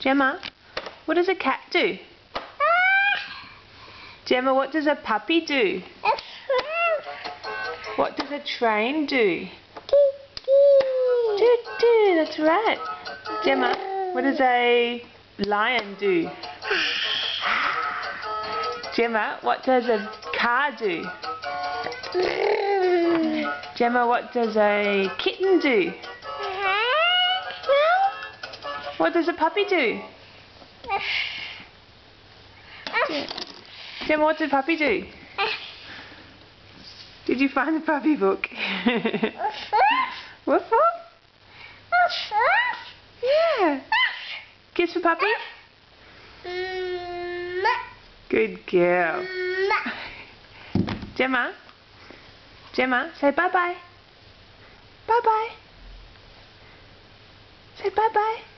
Gemma, what does a cat do? Gemma, what does a puppy do? What does a train do? Do, do, that's right. Gemma, what does a lion do? Gemma, what does a car do? Gemma, what does a kitten do? What does a puppy do? Gemma, what did puppy do? Did you find the puppy book? Woof woof? Yeah. Kiss for puppy? Good girl. Gemma? Gemma, say bye-bye. Bye-bye. Say bye-bye.